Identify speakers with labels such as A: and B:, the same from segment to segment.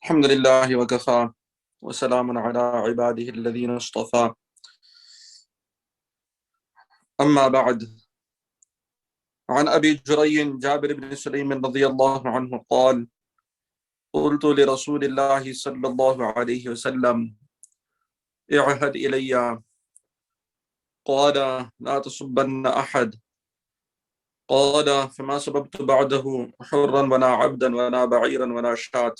A: الحمد لله وكفى وسلام على عباده الذين اصطفى أما بعد. عن أبي جري جابر بن سليم رضي الله عنه قال: قلت لرسول الله صلى الله عليه وسلم: اعهد إلي. قال: لا تصبن أحد. قال: فما سببت بعده حرا ولا عبدا ولا بعيرا ولا شاة.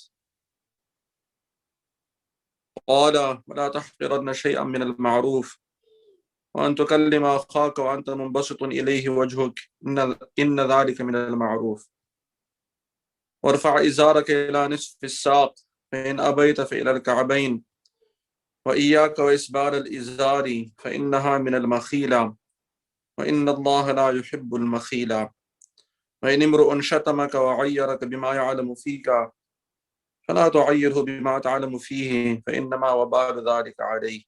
A: قال: ولا تحقرن شيئا من المعروف، وأن تكلم أخاك وأنت منبسط إليه وجهك، إن ذلك من المعروف. وارفع إزارك إلى نصف الساق، فإن أبيت فإلى الكعبين، وإياك وإسبال الإزار فإنها من المخيلة، وإن الله لا يحب المخيلة. وإن امرؤ شتمك وعيرك بما يعلم فيك فلا تعيره بما تعلم فيه، فإنما وبال ذلك عليه،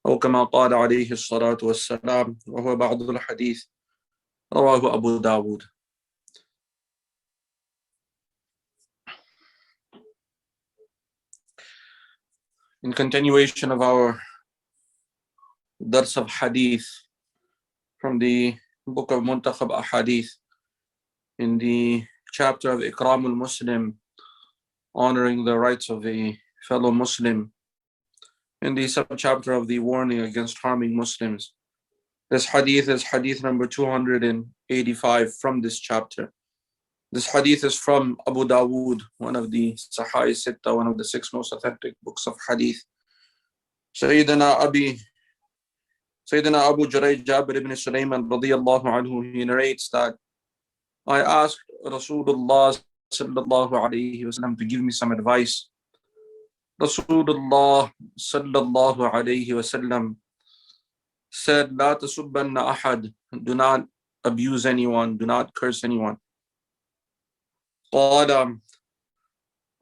A: أو كما قال عليه الصلاة والسلام، وهو بعض الحديث رواه أبو داود. In continuation of our Dars of Hadith from the book of Muntakhab Ahadith, in the chapter of Ikram al-Muslim, honoring the rights of a fellow Muslim, in the subchapter of the warning against harming Muslims. This hadith is hadith number 285 from this chapter. This hadith is from Abu Dawood, one of the Sahih Sitta, one of the 6 most authentic books of hadith. Sayyidina Abu Jurayj Jabir ibn Sulaiman radiyallahu anhu, he narrates that I asked Rasulullah sallallahu alayhi wasallam to give me some advice. Rasulullah sallallahu alayhi wasallam said, "La tasubbanna ahad." Do not abuse anyone, do not curse anyone. قال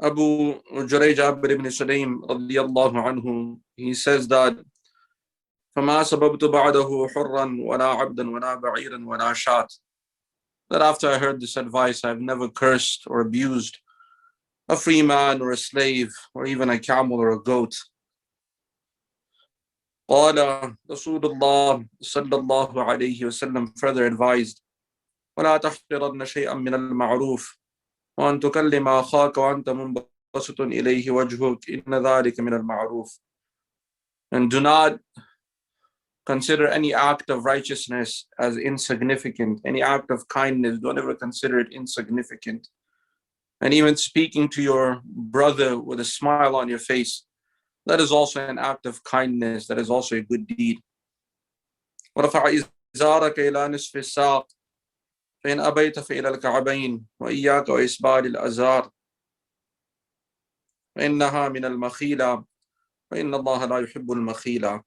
A: Abu Jurayj Jabir ibn Sulaim radiyallahu anhu, he says that فما سببت بعده حرا ولا عبدا ولا بعيرا ولا شاة. That after I heard this advice, I've never cursed or abused a free man or a slave or even a camel or a goat. قال رسول الله صلى الله عليه وسلم further advised: ولا تحقرن شيئا من المعروف، وأن تكلم أخاك وأنت منبسط إليه وجهك، إن ذلك من المعروف. And do not consider any act of righteousness as insignificant. Any act of kindness, don't ever consider it insignificant. And even speaking to your brother with a smile on your face, that is also an act of kindness. That is also a good deed. وَرَفَعَ إِزَارَكَ إِلَى نِصْفِ السَّاقِ فَإِنْ أَبَيْتَ فَإِلَى الْكَعْبَيْنِ وَإِيَّاكَ وَإِسْبَالِ الْأَزَارِ فَإِنَّهَا مِنَ الْمَخِيلَةِ فَإِنَّ اللَّهَ لَا يُحِبُّ الْمَخِيلَةِ.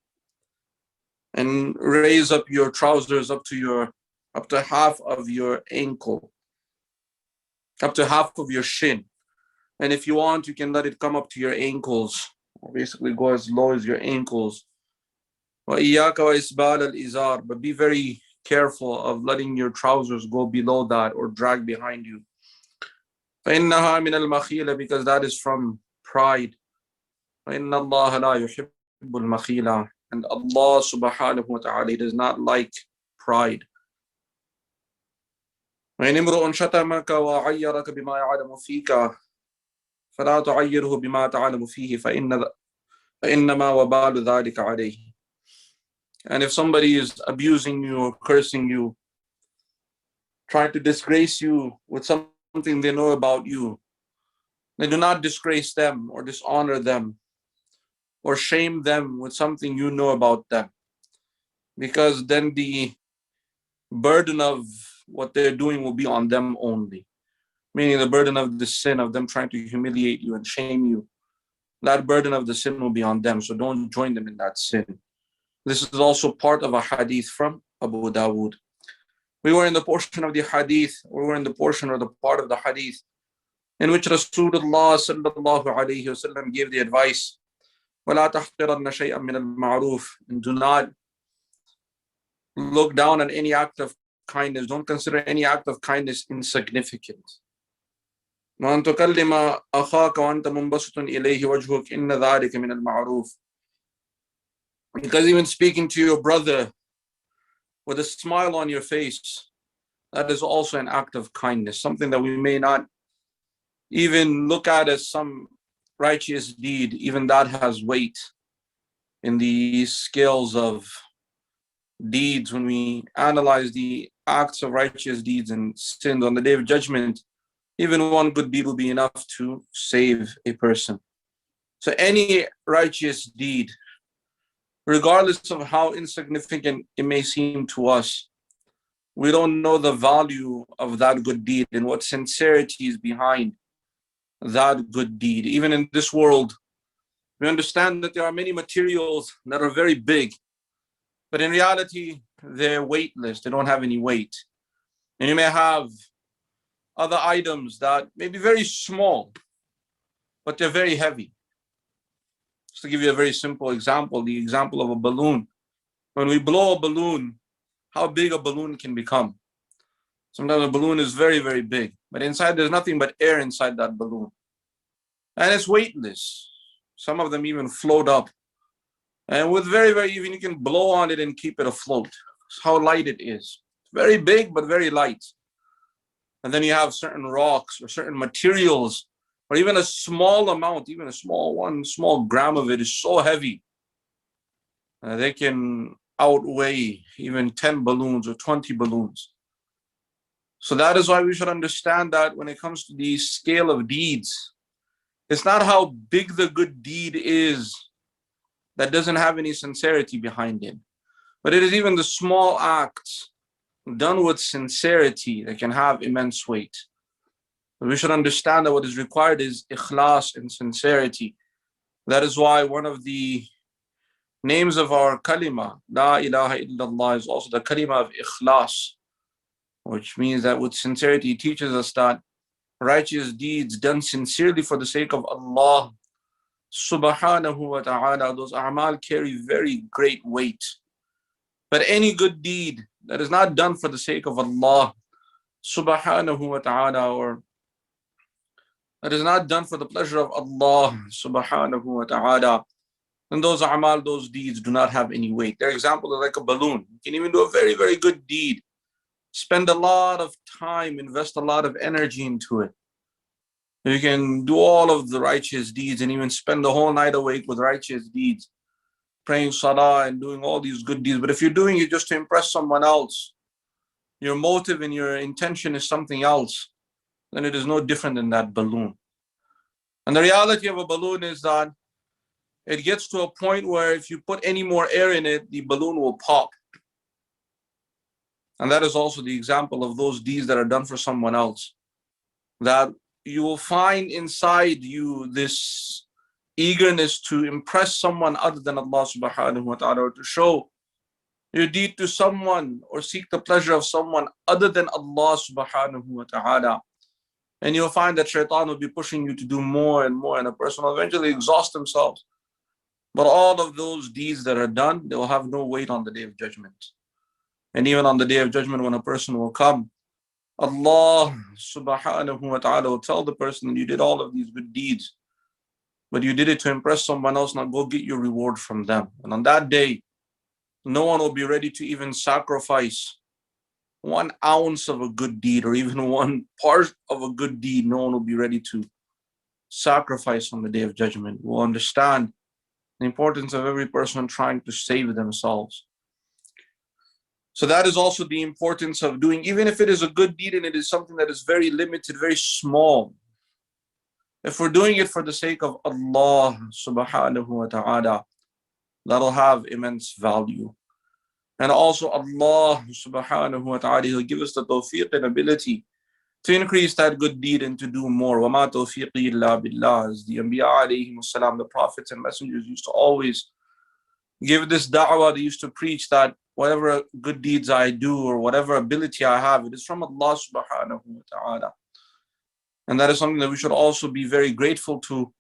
A: And raise up your trousers up to half of your ankle, up to half of your shin. And if you want, you can let it come up to your ankles, or basically go as low as your ankles. وَإِيَّاكَ وَإِسْبَالَ الْإِزَارِ. But be very careful of letting your trousers go below that or drag behind you. فَإِنَّهَا مِنَ الْمَخِيلَةِ. Because that is from pride. فَإِنَّ اللَّهَ لَا يُحِبُّ الْمَخِيلَةِ. And Allah subhanahu wa ta'ala does not like pride. وَإِنِ امْرُؤٌ شَتَمَكَ وَعَيَّرَكَ بِمَا يَعْلَمُ فِيكَ فَلَا تُعَيِّرْهُ بِمَا تَعْلَمُ فِيهِ فَإِنَّمَا وَبَالُ ذَلِكَ عَلَيْهِ. And if somebody is abusing you or cursing you, trying to disgrace you with something they know about you, then do not disgrace them or dishonor them or shame them with something you know about them, because then the burden of what they're doing will be on them only. Meaning the burden of the sin of them trying to humiliate you and shame you, that burden of the sin will be on them. So don't join them in that sin. This is also part of a hadith from Abu Dawood. We were in the portion of the hadith, we were in the portion or the part of the hadith in which Rasulullah sallallahu alayhi wasallam gave the advice, وَلَا تَحْقِرَنَّ شَيْئًا مِنَ الْمَعْرُوفِ. And do not look down on any act of kindness. Don't consider any act of kindness insignificant. وأن تكلم أخاك وأنت منبسط إليه وجهك إن ذلك من المعروف. Because even speaking to your brother with a smile on your face, that is also an act of kindness, something that we may not even look at as some righteous deed. Even that has weight in the scales of deeds. When we analyze the acts of righteous deeds and sins on the day of judgment, even one good deed will be enough to save a person. So any righteous deed, regardless of how insignificant it may seem to us, we don't know the value of that good deed and what sincerity is behind that good deed. Even in this world, we understand that there are many materials that are very big, but in reality, they're weightless. They don't have any weight. And you may have other items that may be very small, but they're very heavy. Just to give you a very simple example, the example of a balloon. When we blow a balloon, how big a balloon can become. Sometimes a balloon is very, very big, but inside there's nothing but air inside that balloon. And it's weightless. Some of them even float up. And with very, very, even you can blow on it and keep it afloat. That's how light it is. It's very big, but very light. And then you have certain rocks or certain materials, or even a small amount, even a small gram of it is so heavy. They can outweigh even 10 balloons or 20 balloons. So that is why we should understand that when it comes to the scale of deeds, it's not how big the good deed is that doesn't have any sincerity behind it, but it is even the small acts done with sincerity that can have immense weight. But we should understand that what is required is ikhlas and sincerity. That is why one of the names of our kalima, La ilaha illallah, is also the kalima of ikhlas, which means that with sincerity it teaches us that righteous deeds done sincerely for the sake of Allah subhanahu wa ta'ala, those a'mal carry very great weight. But any good deed that is not done for the sake of Allah subhanahu wa ta'ala, or that is not done for the pleasure of Allah subhanahu wa ta'ala, then those a'mal, those deeds do not have any weight. Their example is like a balloon. You can even do a very, very good deed, spend a lot of time, invest a lot of energy into it. You can do all of the righteous deeds and even spend the whole night awake with righteous deeds, praying salah and doing all these good deeds. But if you're doing it just to impress someone else, your motive and your intention is something else, then it is no different than that balloon. And the reality of a balloon is that it gets to a point where if you put any more air in it, the balloon will pop. And that is also the example of those deeds that are done for someone else, that you will find inside you this eagerness to impress someone other than Allah subhanahu wa ta'ala, or to show your deed to someone or seek the pleasure of someone other than Allah subhanahu wa ta'ala. And you'll find that shaitan will be pushing you to do more and more, and a person will eventually exhaust themselves. But all of those deeds that are done, they will have no weight on the day of judgment. And even on the day of judgment, when a person will come, Allah subhanahu wa ta'ala will tell the person that you did all of these good deeds, but you did it to impress someone else. Now go get your reward from them. And on that day, no one will be ready to even sacrifice 1 ounce of a good deed, or even 1 part of a good deed. No one will be ready to sacrifice on the day of judgment. We'll understand the importance of every person trying to save themselves. So that is also the importance of doing, even if it is a good deed and it is something that is very limited, very small. If we're doing it for the sake of Allah subhanahu wa ta'ala, that'll have immense value. And also Allah subhanahu wa ta'ala, He'll give us the tawfiq and ability to increase that good deed and to do more. وَمَا تَوْفِيقِي إِلَّا بِاللَّهِ, as the Anbiya alayhim salam, the prophets and messengers used to always give this da'wah. They used to preach that whatever good deeds I do or whatever ability I have, it is from Allah subhanahu wa ta'ala. And that is something that we should also be very grateful to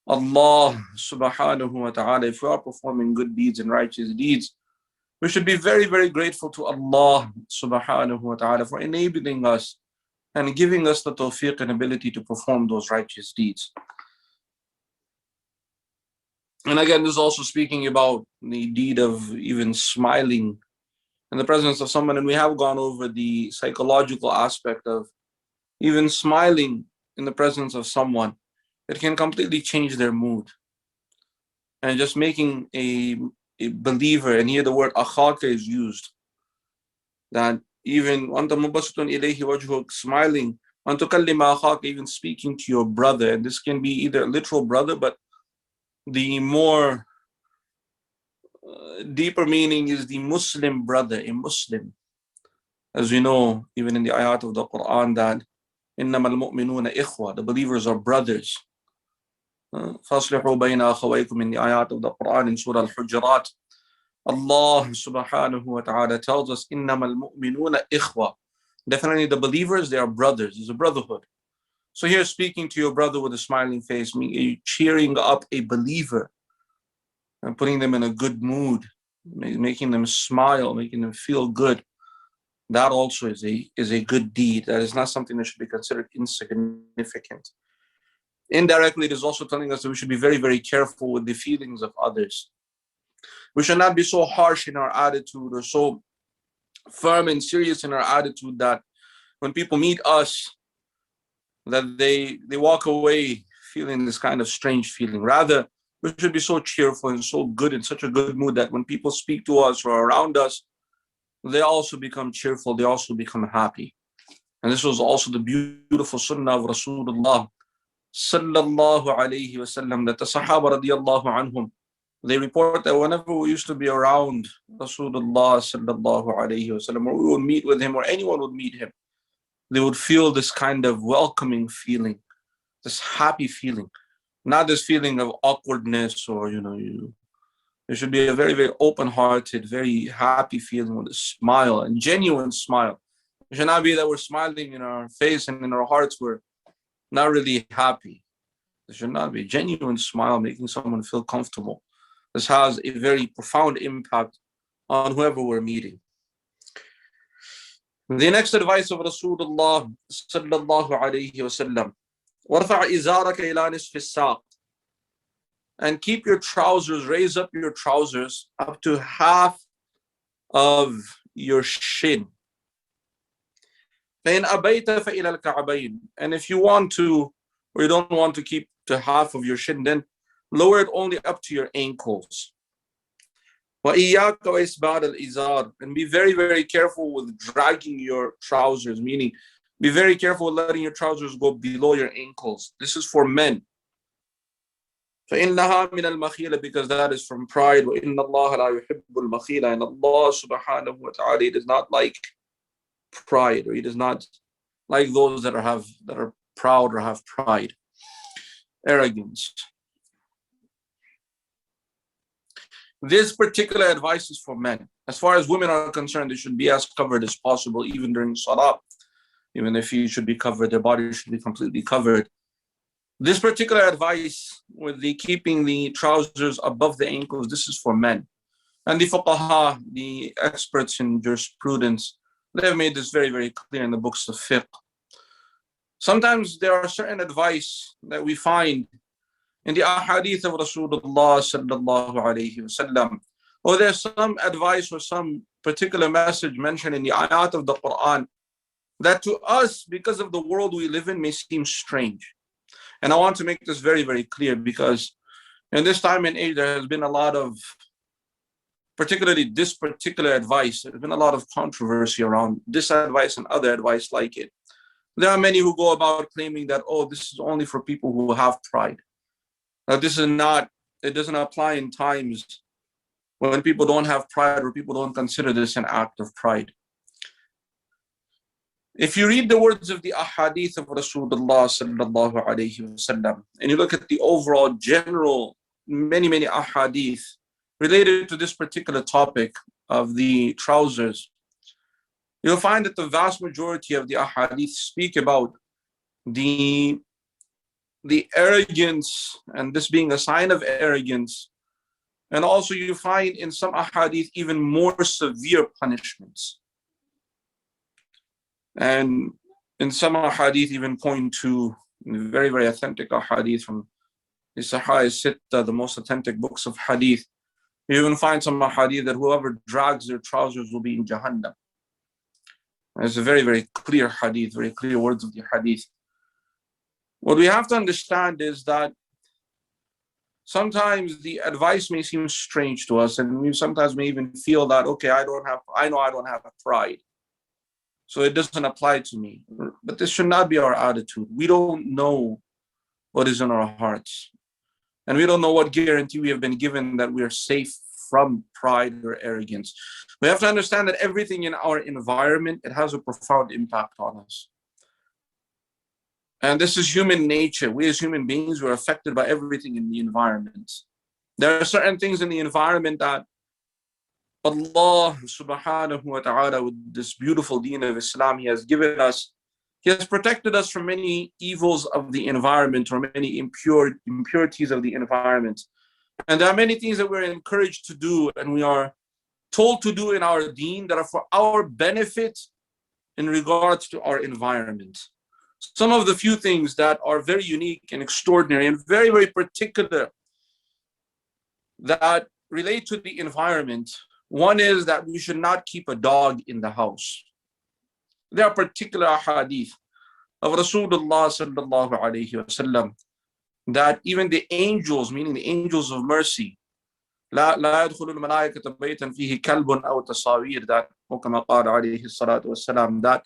A: Allah subhanahu wa ta'ala. If we are performing good deeds and righteous deeds, we should be very, very grateful to Allah subhanahu wa ta'ala for enabling us and giving us the tawfiq and ability to perform those righteous deeds. And again, this is also speaking about the deed of even smiling in the presence of someone. And we have gone over the psychological aspect of even smiling in the presence of someone. It can completely change their mood. And just making a believer, and here the word akhaka is used, that even smiling, even speaking to your brother. And this can be either a literal brother, but the more deeper meaning is the Muslim brother, a Muslim. As we know, even in the ayat of the Quran, that إِنَّمَا الْمُؤْمِنُونَ إِخْوَةً, the believers are brothers. فَأَصْلِحُوا بَيْنَ أَخَوَيْكُمْ, in the ayat of the Quran in Surah Al-Hujurat, Allah subhanahu wa ta'ala tells us, إِنَّمَا الْمُؤْمِنُونَ إِخْوَةً. Definitely the believers, they are brothers. It's a brotherhood. So here, speaking to your brother with a smiling face, cheering up a believer and putting them in a good mood, making them smile, making them feel good. That also is a good deed. That is not something that should be considered insignificant. Indirectly, it is also telling us that we should be very, very careful with the feelings of others. We should not be so harsh in our attitude or so firm and serious in our attitude that when people meet us, that they walk away feeling this kind of strange feeling. Rather, we should be so cheerful and so good, in such a good mood, that when people speak to us or around us, they also become cheerful, they also become happy. And this was also the beautiful sunnah of Rasulullah sallallahu alayhi wasallam, that the Sahaba radiyallahu anhum, they report that whenever we used to be around Rasulullah sallallahu alayhi wasallam, or we would meet with him, or anyone would meet him, they would feel this kind of welcoming feeling, this happy feeling, not this feeling of awkwardness, or there should be a very, very open-hearted, very happy feeling with a smile, and genuine smile. It should not be that we're smiling in our face and in our hearts we're not really happy. There should not be a genuine smile making someone feel comfortable. This has a very profound impact on whoever we're meeting. The next advice of Rasulullah sallallahu alayhi wasallam, وَارْفَعْ إِزَارَكَ إِلَى نِصْفِ السَّاقِ, and keep your trousers, raise up your trousers up to half of your shin. فَإِنْ أَبَيْتَ فَإِلَى الْكَعْبَيْنِ, and if you want to, or you don't want to keep to half of your shin, then lower it only up to your ankles. وَإِيَّاكَ وَإِسْبَالَ الْإِزَارِ, and be very, very careful with dragging your trousers, meaning be very careful with letting your trousers go below your ankles. This is for men. فَإِنَّهَا مِنَ الْمَخِيلَةِ, because that is from pride. وَإِنَّ اللَّهَ لَا يُحِبُّ الْمَخِيلَةَ, and Allah subhanahu wa ta'ala does not like pride, or He does not like those that are proud or have pride, arrogance. This particular advice is for men. As far as women are concerned, they should be as covered as possible, even during salah. Even if you should be covered, their body should be completely covered. This particular advice with the keeping the trousers above the ankles, this is for men. And the fuqaha, the experts in jurisprudence, they have made this very, very clear in the books of fiqh. Sometimes there are certain advice that we find in the ahadith of Rasulullah sallallahu alayhi wasallam, or there's some advice or some particular message mentioned in the ayat of the Quran that to us, because of the world we live in, may seem strange. And I want to make this very, very clear, because in this time and age, there has been a lot of, particularly this particular advice, there's been a lot of controversy around this advice and other advice like it. There are many who go about claiming that, oh, this is only for people who have pride. Now, this is not, it doesn't apply in times when people don't have pride, or people don't consider this an act of pride. If you read the words of the ahadith of Rasulullah sallallahu alayhi wasallam, and you look at the overall general, many, many ahadith related to this particular topic of the trousers, you'll find that the vast majority of the ahadith speak about the arrogance, and this being a sign of arrogance. And also you find in some ahadith even more severe punishments. And in some hadith even point to very, very authentic hadith from the Sahih Sitta, the most authentic books of hadith. You even find some hadith that whoever drags their trousers will be in Jahannam. It's a very, very clear hadith, very clear words of the hadith. What we have to understand is that sometimes the advice may seem strange to us, and we sometimes may even feel that, okay, I know I don't have pride, so it doesn't apply to me. But this should not be our attitude. We don't know what is in our hearts, and we don't know what guarantee we have been given that we are safe from pride or arrogance. We have to understand that everything in our environment, it has a profound impact on us. And this is human nature. We as human beings were affected by everything in the environment. There are certain things in the environment that Allah subhanahu wa ta'ala, with this beautiful deen of Islam, He has given us. He has protected us from many evils of the environment or many impurities of the environment. And there are many things that we're encouraged to do and we are told to do in our deen that are for our benefit in regards to our environment. Some of the few things that are very unique and extraordinary and very, very particular that relate to the environment. One is that we should not keep a dog in the house. There are particular hadith of Rasulullah sallallahu alayhi wasallam that even the angels, meaning the angels of mercy, لا يدخل الملائكة بيتا فيه كلب أو تصاوير, that وكما قال عليه الصلاة والسلام, that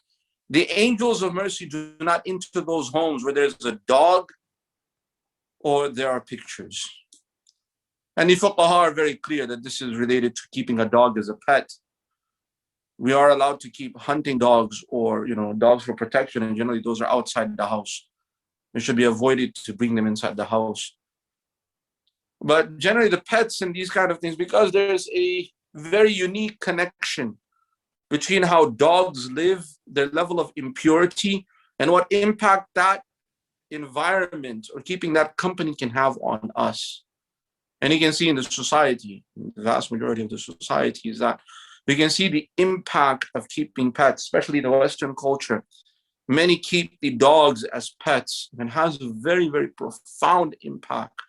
A: the angels of mercy do not enter those homes where there's a dog or there are pictures. And the fuqaha are very clear that this is related to keeping a dog as a pet. We are allowed to keep hunting dogs or, dogs for protection, and generally those are outside the house. It should be avoided to bring them inside the house. But generally the pets and these kind of things, because there's a very unique connection between how dogs live, their level of impurity, and what impact that environment or keeping that company can have on us. And you can see in the society, the vast majority of the society, is that we can see the impact of keeping pets, especially in the Western culture. Many keep the dogs as pets, and it has a very, very profound impact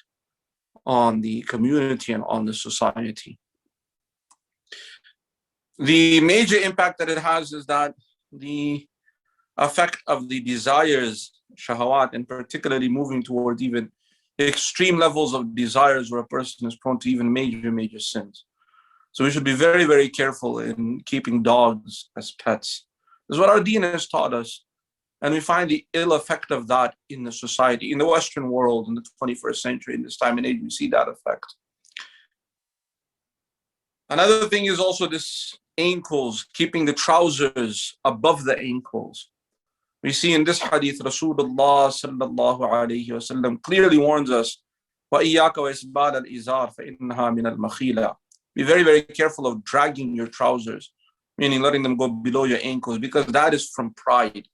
A: on the community and on the society. The major impact that it has is that the effect of the desires, shahawat, and particularly moving towards even extreme levels of desires where a person is prone to even major sins. So we should be very, very careful in keeping dogs as pets. This is what our deen has taught us. And we find the ill effect of that in the society, in the Western world, in the 21st century, in this time and age, we see that effect. Another thing is also this ankles, keeping the trousers above the ankles. We see in this hadith, Rasulullah sallallahu alayhi wasallam clearly warns us, وَإِيَّاكَ وَإِسْبَالَ الْإِزَارِ فَإِنَّهَا مِنَ الْمَخِيلَةِ. Be very, very careful of dragging your trousers, meaning letting them go below your ankles, because that is from pride.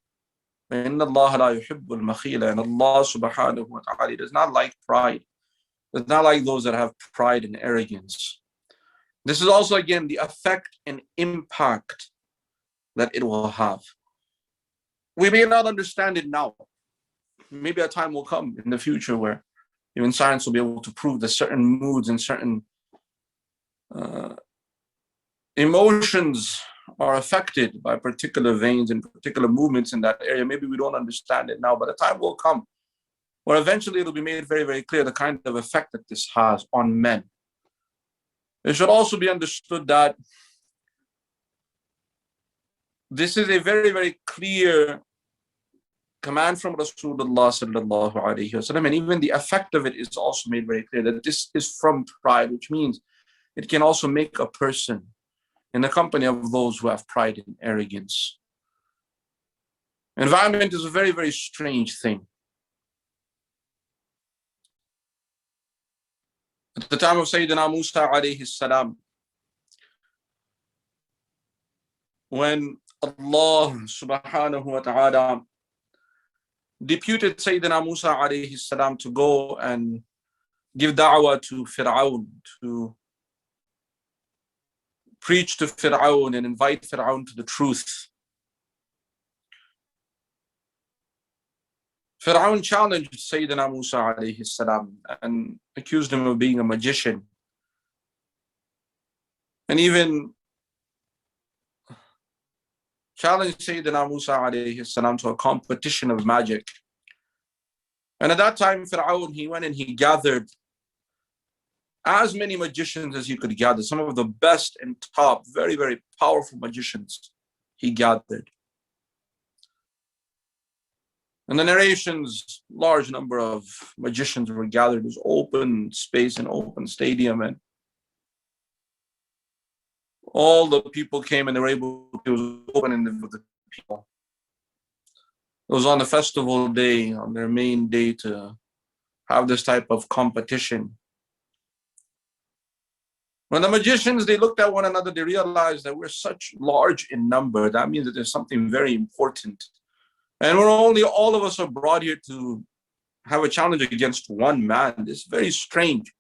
A: And Allah subhanahu wa ta'ala does not like pride. Does not like those that have pride and arrogance. This is also, again, the effect and impact that it will have. We may not understand it now. Maybe a time will come in the future where even science will be able to prove that certain moods and certain emotions are affected by particular veins and particular movements in that area. Maybe we don't understand it now, but a time will come where eventually it'll be made very, very clear the kind of effect that this has on men. It should also be understood that this is a very, very clear command from Rasulullah sallallahu alayhi wasallam, and even the effect of it is also made very clear that this is from pride, which means it can also make a person in the company of those who have pride and arrogance. Environment is a very, very strange thing. At the time of Sayyidina Musa alayhi salam, when Allah subhanahu wa ta'ala deputed Sayyidina Musa alayhi salam to go and give da'wah to Fir'aun, to preach to Fir'aun and invite Fir'aun to the truth. Fir'aun challenged Sayyidina Musa alayhi salam and accused him of being a magician, and even challenged Sayyidina Musa alayhi salam to a competition of magic. And at that time, Fir'aun, he went and he gathered as many magicians as he could gather, some of the best and top, very, very powerful magicians he gathered. And the narrations, large number of magicians were gathered. It was open space and open stadium, and all the people came and they were able to, it was open and with the people. It was on the festival day, on their main day, to have this type of competition. When the magicians, they looked at one another, they realized that we're such large in number. That means that there's something very important. And we're only, all of us are brought here to have a challenge against one man. This is very strange.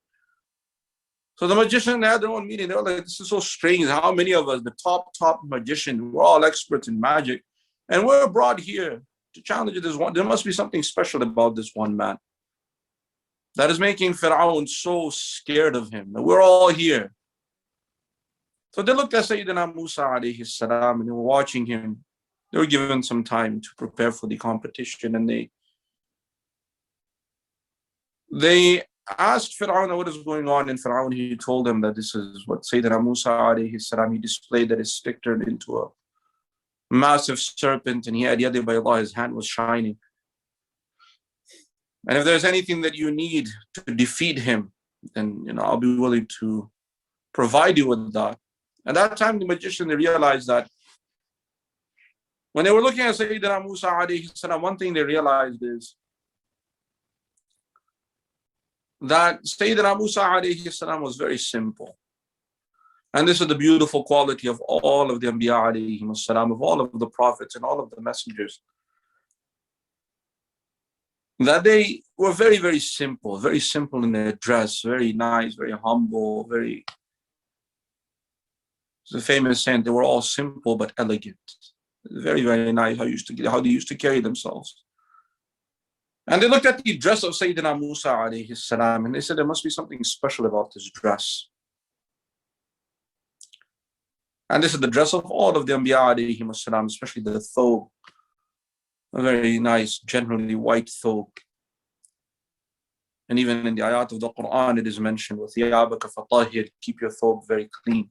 A: So the magicians had their own meeting. They were like, this is so strange. How many of us, the top magicians, we're all experts in magic, and we're brought here to challenge this one. There must be something special about this one man that is making Fir'aun so scared of him. And we're all here. So they looked at Sayyidina Musa alayhi salam and they were watching him. They were given some time to prepare for the competition, and they asked Fir'aun what is going on, and Fir'aun, he told them that this is what Sayyidina Musa alayhi salam, he displayed that his stick turned into a massive serpent, and he had Yadi by Allah, his hand was shining. And if there's anything that you need to defeat him, then I'll be willing to provide you with that. At that time, the magician, they realized that when they were looking at Sayyidina Musa alayhi salam, one thing they realized is that Sayyidina Musa alayhi salam was very simple. And this is the beautiful quality of all of the Anbiya alayhi salam, of all of the prophets and all of the messengers. That they were very, very simple in their dress, very nice, very humble, very, the famous saying, they were all simple but elegant. Very, very nice how they used to carry themselves. And they looked at the dress of Sayyidina Musa alayhi salam, and they said there must be something special about this dress. And this is the dress of all of the Anbiya alayhi salam, especially the thobe, a very nice, generally white thobe. And even in the ayat of the Quran, it is mentioned, وَثِيَابَكَ فَطَاهِرْ, keep your thobe very clean.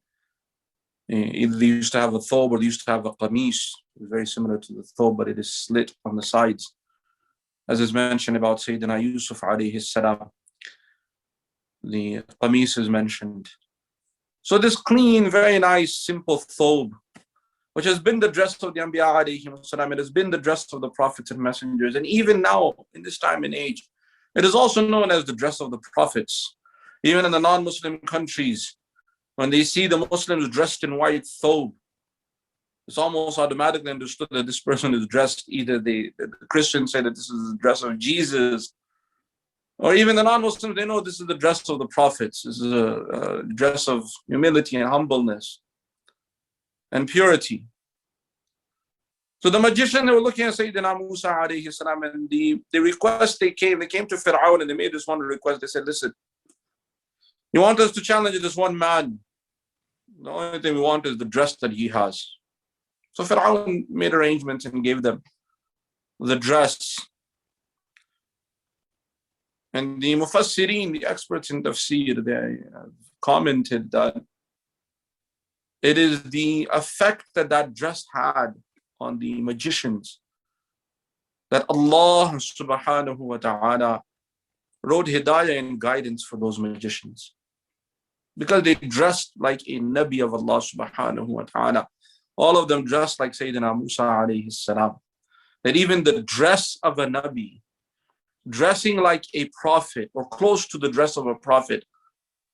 A: Either they used to have a thobe or they used to have a qamis, very similar to the thobe, but it is slit on the sides. As is mentioned about Sayyidina Yusuf alayhi salam, the qamis is mentioned. So this clean, very nice, simple thobe, which has been the dress of the Anbiya alayhi salam, it has been the dress of the prophets and messengers, and even now, in this time and age, it is also known as the dress of the prophets. Even in the non-Muslim countries, when they see the Muslims dressed in white thobe, it's almost automatically understood that this person is dressed, either the Christians say that this is the dress of Jesus, or even the non-Muslims, they know this is the dress of the prophets. This is a dress of humility and humbleness and purity. So the magician, they were looking at Sayyidina Musa alayhi salam, and the request they came to Fir'aun, and they made this one request. They said, listen, you want us to challenge this one man. The only thing we want is the dress that he has. So Fir'aun made arrangements and gave them the dress. And the Mufassirin, the experts in tafsir, they commented that it is the effect that dress had on the magicians, that Allah subhanahu wa ta'ala wrote hidayah and guidance for those magicians, because they dressed like a Nabi of Allah subhanahu wa ta'ala. All of them dressed like Sayyidina Musa alayhi salam. That even the dress of a Nabi, dressing like a prophet or close to the dress of a prophet,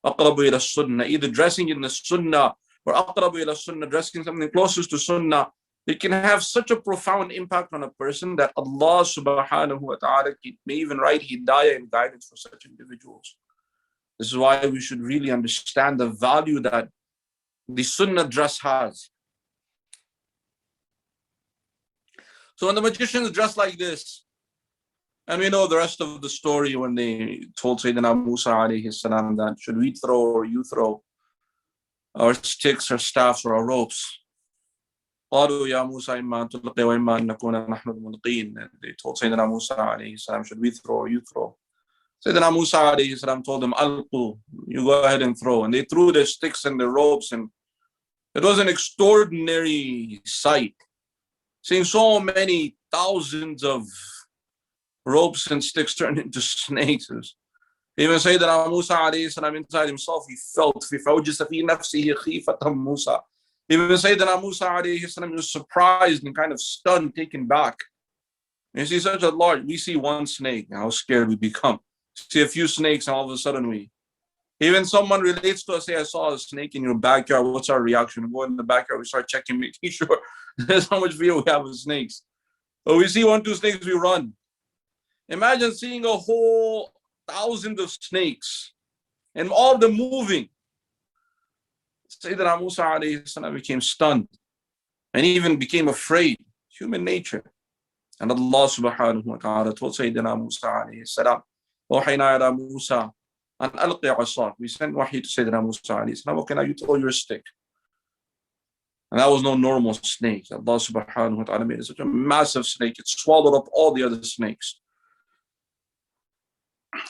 A: aqrabu ila sunnah, either dressing in the sunnah or aqrabu ila sunnah, dressing something closest to sunnah, it can have such a profound impact on a person that Allah subhanahu wa ta'ala may even write hidayah and guidance for such individuals. This is why we should really understand the value that the sunnah dress has. So when the magicians dress like this, And we know the rest of the story when they told Sayyidina Musa alayhi salam that should we throw or you throw our sticks or staffs or our ropes. قالوا يا موسى إما تلقي وإما أن نكون نحن الملقين. They told Sayyidina Musa alayhi salam, should we throw or you throw? Sayyidina Musa alayhi salam told them, Alqu, you go ahead and throw. And they threw their sticks and their ropes, and it was an extraordinary sight. Seeing so many thousands of ropes and sticks turned into snakes. Even Sayyidina Musa alayhi salam inside himself, he felt فَوْجِسَ فِي نَفْسِهِ خِيفَةً مُوسَى. Even Sayyidina Musa alayhi salam was surprised and kind of stunned, taken back. You see such a large, we see one snake, how scared we become. See a few snakes and all of a sudden even someone relates to us, say, I saw a snake in your backyard, what's our reaction? We go in the backyard, we start checking, making sure there's how much fear we have of snakes. But we see 1, 2 snakes, we run. Imagine seeing a whole thousands of snakes and all of them moving. Sayyidina Musa alayhi salam became stunned and even became afraid. Human nature. And Allah subhanahu wa ta'ala told Sayyidina Musa alayhi salam, وَحَيْنَا إِلَى مُوسَى أَنْ أَلْقِي عَصَاكَ. We sent wahi to Sayyidina Musa alayhi salam, okay, now you throw your stick. And that was no normal snake. Allah subhanahu wa ta'ala made it such a massive snake. It swallowed up all the other snakes.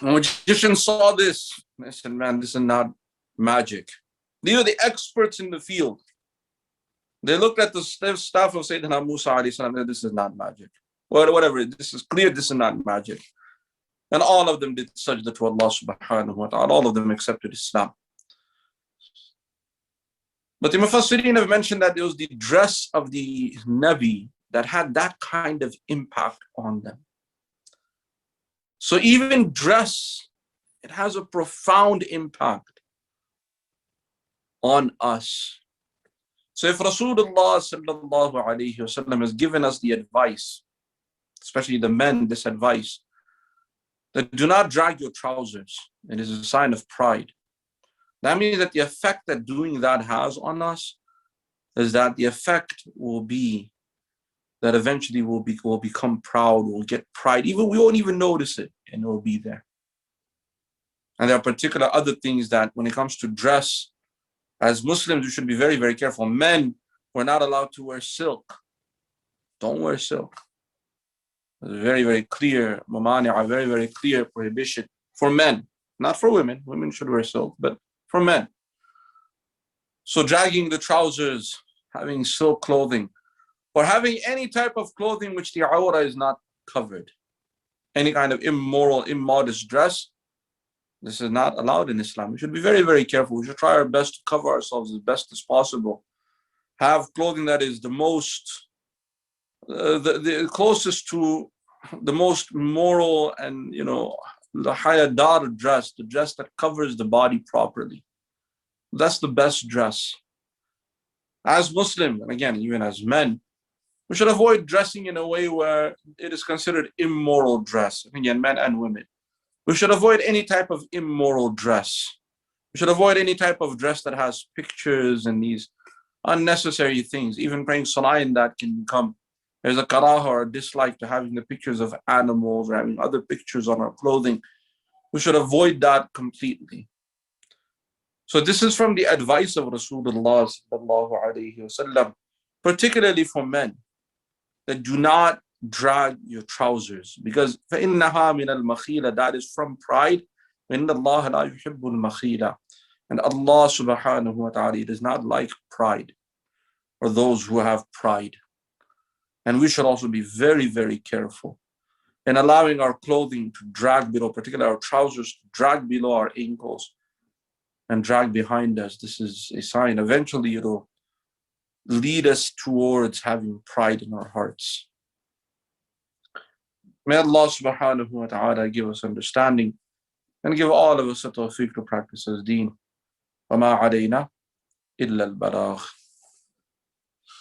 A: When magicians saw this, they said, man, this is not magic. These are the experts in the field. They looked at the staff of Sayyidina Musa alayhi salam, and this is not magic. Whatever, this is clear, this is not magic. And all of them did sajda to Allah subhanahu wa ta'ala. All of them accepted Islam. But the Mufassirin have mentioned that it was the dress of the Nabi that had that kind of impact on them. So even dress, it has a profound impact on us. So if Rasulullah sallallahu alayhi wasallam has given us the advice, especially the men, this advice, that do not drag your trousers, it is a sign of pride. That means that the effect that doing that has on us is that the effect will be that eventually we'll become proud, we'll get pride. Even we won't even notice it, and it will be there. And there are particular other things that when it comes to dress, as Muslims, we should be very, very careful. Men, we're not allowed to wear silk. Don't wear silk. There's a very, very clear, mamani'a, very, very clear prohibition for men, not for women. Women should wear silk, but for men. So dragging the trousers, having silk clothing, or having any type of clothing which the awra is not covered, any kind of immoral, immodest dress, this is not allowed in Islam. We should be very, very careful. We should try our best to cover ourselves as best as possible. Have clothing that is the most, the closest to the most moral and, the hayadar dress, the dress that covers the body properly. That's the best dress. As Muslims, and again, even as men, we should avoid dressing in a way where it is considered immoral dress. Again, men and women. We should avoid any type of immoral dress. We should avoid any type of dress that has pictures and these unnecessary things. Even praying salah in that can become, there's a karaha or a dislike to having the pictures of animals or having other pictures on our clothing. We should avoid that completely. So this is from the advice of Rasulullah sallallahu alayhi wasallam, particularly for men, that do not drag your trousers, because فَإِنَّهَا مِنَ الْمَخِيلَ, that is from pride. وَإِنَّ اللَّهَ لَا يُحِبُّ الْمَخِيلَ, and Allah subhanahu wa ta'ala does not like pride, or those who have pride. And we should also be very, very careful in allowing our clothing to drag below, particularly our trousers to drag below our ankles and drag behind us. This is a sign. Eventually it'll lead us towards having pride in our hearts. May Allah subhanahu wa ta'ala give us understanding and give all of us a tawfiq to practice as deen. وَمَا عَلَيْنَا إِلَّا الْبَلَاغِ.